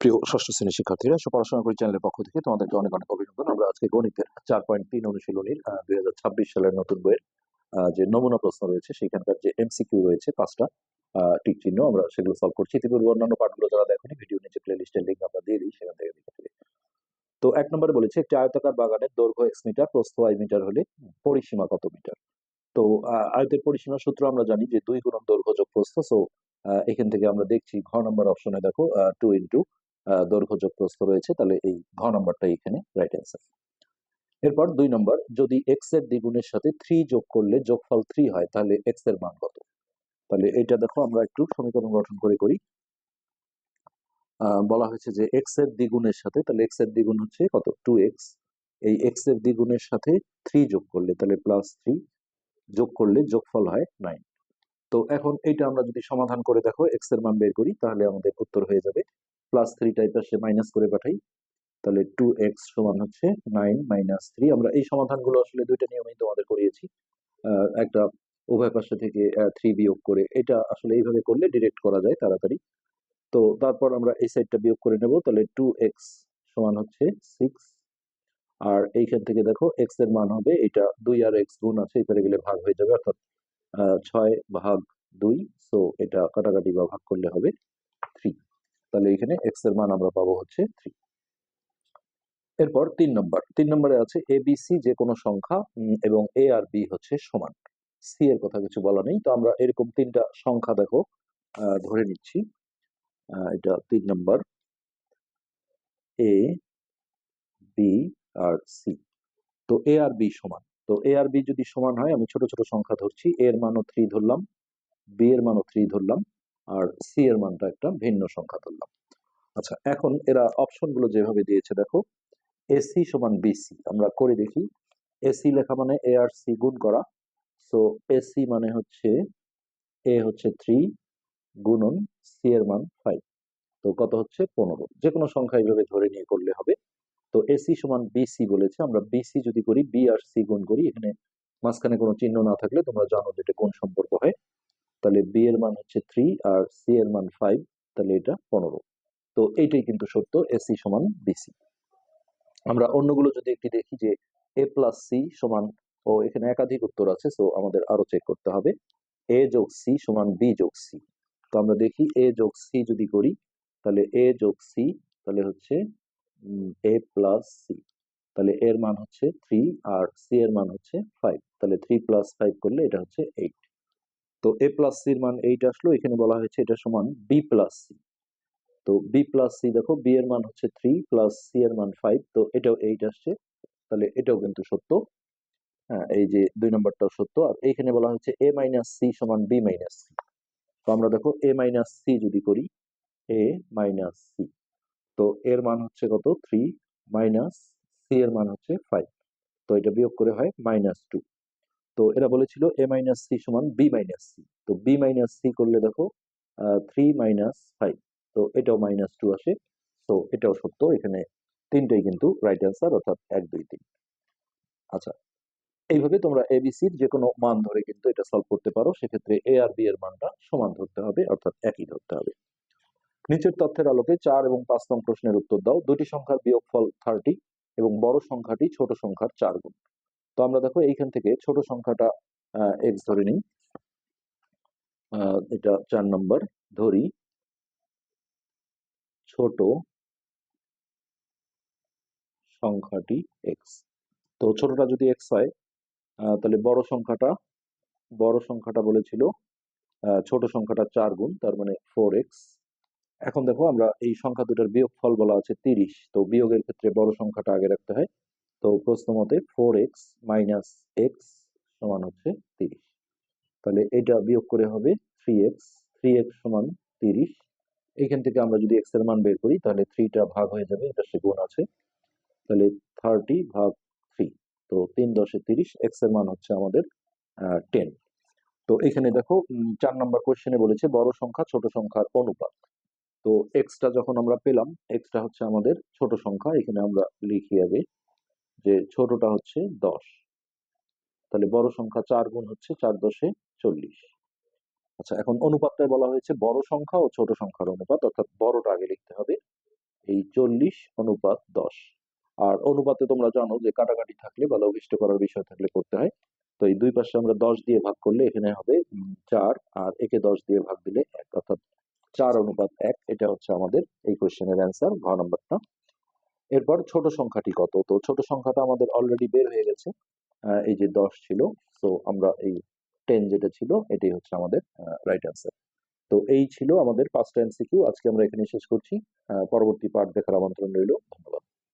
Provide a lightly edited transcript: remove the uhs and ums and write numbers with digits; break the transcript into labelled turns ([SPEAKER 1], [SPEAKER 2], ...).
[SPEAKER 1] প্রিয় ষষ্ঠ শ্রেণীর শিক্ষার্থীরা, পড়াশোনা করি চ্যানেলের পক্ষ থেকে তোমাদেরকে অনেক অনেক অভিনন্দন। আমরা আজকে গণিতের 4.3 অনুশীলনীর 2026 সালের নতুন বইয়ের যে নমুনা প্রশ্ন রয়েছে সেখানকার যে এমসিকিউ রয়েছে 5টা টিক চিহ্ন, আমরা সেগুলো সলভ করছি। ইতিপূর্বে অন্যান্য পাঠগুলো যারা দেখেনি, ভিডিও নিচে প্লে লিস্টের লিঙ্ক আমরা দিয়ে দিই, সেখান থেকে দেখে ফেলি। তো 1 নম্বরে বলেছে একটি আয়তাকার বাগানের দৈর্ঘ্য x মিটার, প্রস্থ y মিটার হলে পরিসীমা কত মিটার। তো আয়তের পরিসীমা সূত্র আমরা জানি যে 2 গুণন দৈর্ঘ্য যোগ প্রস্থ। সো এখান থেকে আমরা দেখছি ঘ নম্বর অপশনে দেখো 2 ইন্টু দৈর্ঘ্য যোগ প্রস্থ রয়েছে, তাহলে এই ঘ নম্বরটা এখানে রাইট অ্যান্সার। এরপর 2 নম্বর, যদি এক্স এর দ্বিগুণের সাথে 3 যোগ করলে যোগফল 3 হয়, তাহলে এক্স এর মান কত। তাহলে এটা দেখো আমরা একটু সমীকরণ গঠন করে করি। বলা হয়েছে যে এক্স এর দ্বিগুণের সাথে, তাহলে এক্স এর দ্বিগুণ হচ্ছে কত, 2x। এই এক্স এর দ্বিগুণের সাথে 3 যোগ করলে তাহলে +3 যোগ করলে যোগফল হয় 9। তো এখন এইটা আমরা যদি সমাধান করে দেখো এক্স এর মান বের করি, তাহলে আমাদের উত্তর হয়ে যাবে +3 টাইপ সে মাইনাস করে পাঠাই, তাহলে 2x সমান হচ্ছে 9 - 3। আমরা এই সমাধানগুলো আসলে দুইটা নিয়মেই তোমাদের করিয়েছি। একটা উভয় পাশে থেকে 3 বিয়োগ করে, এটা আসলে এইভাবে করলে ডিরেক্ট করা যায় তাড়াতাড়ি। তো তারপর আমরা এই সাইডটা বিয়োগ করে নেব, তাহলে 2x সমান হচ্ছে 6। আর এইখান থেকে দেখো এক্স এর মান হবে, এটা 2 আর x গুণ আছে, এখানে গেলে ভাগ হয়ে যাবে, অর্থাৎ 6/2। সো এটা কাটাকাটি বা ভাগ করলে হবে 3। তাহলে এখানে এক্স এর মান আমরা পাবো হচ্ছে 3। এরপর 3 নম্বরে আছে এ বি সি যে কোনো সংখ্যা এবং এ আর বি হচ্ছে সমান। সি এর কথা কিছু বলা নেই। তো আমরা এরকম 3টা সংখ্যা দেখো ধরে নিচ্ছি। এটা 3 নম্বর, এ বি আর সি। তো এ আর বি সমান, তো এ আর বি যদি সমান হয়, আমি ছোট ছোট সংখ্যা ধরছি, এ এর মানও 3 ধরলাম, বি এর মানও 3 ধরলাম, আর সি এর মানটা একটা ভিন্ন সংখ্যা ধরলাম। আচ্ছা, এখন এরা অপশন গুলো যেভাবে দিয়েছে দেখো, এসি সমান বিসি, আমরা করে দেখি। এসি লেখা মানে এ আর সি গুণ করা। সো এসি মানে হচ্ছে এ হচ্ছে 3 গুণন সি এর মান 5, তো কত হচ্ছে 15। যে কোনো সংখ্যা এইভাবে ধরে নিয়ে করলে হবে। তো এসি সমান বিসি বলেছে, আমরা বিসি যদি করি, বি আর সি গুণ করি, এখানে মাঝখানে কোনো চিহ্ন না থাকলে তোমরা জানো যে এটা কোন সম্পর্ক হয়। তাহলে বি এর মান হচ্ছে 3 আর সি এর মান 5, তাহলে এটা 15। তো এইটাই কিন্তু সত্য, এসি সমান বিসি। আমরা অন্যগুলো যদি একটি দেখি, যে এ প্লাস সি সমান, ও এখানে একাধিক উত্তর আছে, সো আমাদের আরো চেক করতে হবে। এ যোগ সি সমান বি যোগ সি। তো আমরা দেখি এ যোগ সি যদি করি, তাহলে এ যোগ সি, তাহলে হচ্ছে এ প্লাস সি, তাহলে এর মান হচ্ছে 3 আর সি এর মান হচ্ছে 5, তাহলে 3 + 5 করলে এটা হচ্ছে 8। তো এ প্লাস সির মান 8 আসলো, এখানে বলা হয়েছে এটা সমান বি প্লাস সি। তো বি প্লাস সি দেখো, বি এর মান হচ্ছে 3 প্লাস সি এর মান 5, তো এটাও 8 আসছে, তাহলে এটাও কিন্তু সত্য। হ্যাঁ, এই যে 2 নম্বরটাও সত্য। আর এইখানে বলা হচ্ছে এ মাইনাস সি সমান বি মাইনাস সি। তো আমরা দেখো এ মাইনাস সি যদি করি, এ মাইনাস সি, তো এর মান হচ্ছে কত, 3 মাইনাস সি এর মান হচ্ছে 5, তো এটা বিয়োগ করে হয় -2। তো এরা বলেছিল এ মাইনাস সি সমান বি মাইনাস সি, তো বি মাইনাস সি করলে দেখো 3 - 5, তো এটাও -2 আসে। তো এটাও সত্য, এখানে তিনটেই কিন্তু রাইট অ্যান্সার, অর্থাৎ 1 2 3। আচ্ছা, এইভাবে তোমরা এবিসির যে কোনো মান ধরে কিন্তু এটা সলভ করতে পারো। সেক্ষেত্রে এ আর বি এর মানটা সমান ধরতে হবে, অর্থাৎ একই ধরতে হবে। নিচের তথ্যের আলোকে 4 এবং 5 নং প্রশ্নের উত্তর দাও। দুটি সংখ্যার বিয়োগফল 30 এবং বড় সংখ্যাটি ছোট সংখ্যার 4 গুণ। তো আমরা দেখো এইখান থেকে ছোট সংখ্যাটা এক্স ধরে নিই, এটা 4 নম্বর ধরি, ছোট সংখ্যাটি এক্স। তো ছোটটা যদি এক্স হয়, তাহলে বড় সংখ্যাটা বলেছিল ছোট সংখ্যাটা 4 গুণ, তার মানে 4x। এখন দেখো আমরা এই সংখ্যা দুটার বিয়োগফল বলা আছে 30, তো বিয়োগের ক্ষেত্রে বড় সংখ্যাটা আগে রাখতে হয়। তো প্রশ্ন মতে 4x - x সমান হচ্ছে 30, তাহলে এটা বিয়োগ করে হবে 3x। 3x সমান 30। এখান থেকে আমরা যদি x এর মান বের করি, তাহলে 3টা ভাগ হয়ে যাবে, এটা সে গুণ আছে, তাহলে 30/3। তো 3 × 10 = 30, x এর মান হচ্ছে আমাদের 10। তো এখানে দেখো 4 নম্বর কোশ্চেনে বলেছে বড় সংখ্যা ছোট সংখ্যার অনুপাত। তো এক্সটা যখন আমরা পেলাম, এক্সটা হচ্ছে আমাদের ছোট সংখ্যা, এখানে আমরা লিখি আগে যে ছোটটা হচ্ছে 10, তাহলে বড় সংখ্যা 4 গুণ হচ্ছে 4 × 10 = 40। আচ্ছা, এখন অনুপাতটায় বলা হয়েছে বড় সংখ্যা ও ছোট সংখ্যার অনুপাত, অর্থাৎ বড়টা আগে লিখতে হবে। এই 40:10। আর অনুপাতে তোমরা জানো যে কাটাকাটি থাকলে বা লঘিষ্ঠ করার বিষয় থাকলে করতে হয়। তো এই দুই পাশে আমরা 10 দিয়ে ভাগ করলে এখানে হবে 4, আর একে 10 দিয়ে ভাগ দিলে 1, অর্থাৎ 4:1। এটা হচ্ছে আমাদের এই কোশ্চেনের অ্যান্সার, ঘ নাম্বারটা। এরপর ছোট সংখ্যাটি কত? তো ছোট সংখ্যাটা আমাদের অলরেডি বের হয়ে গেছে। এই যে 10 ছিল, তো আমরা এই 10 যেটা ছিল এটাই হচ্ছে আমাদের রাইট অ্যান্সার। তো এই ছিল আমাদের 5টা এমসিকিউ। আজকে আমরা এখানে শেষ করছি। পরবর্তী পার্ট দেখার আমন্ত্রণ রইল। ধন্যবাদ।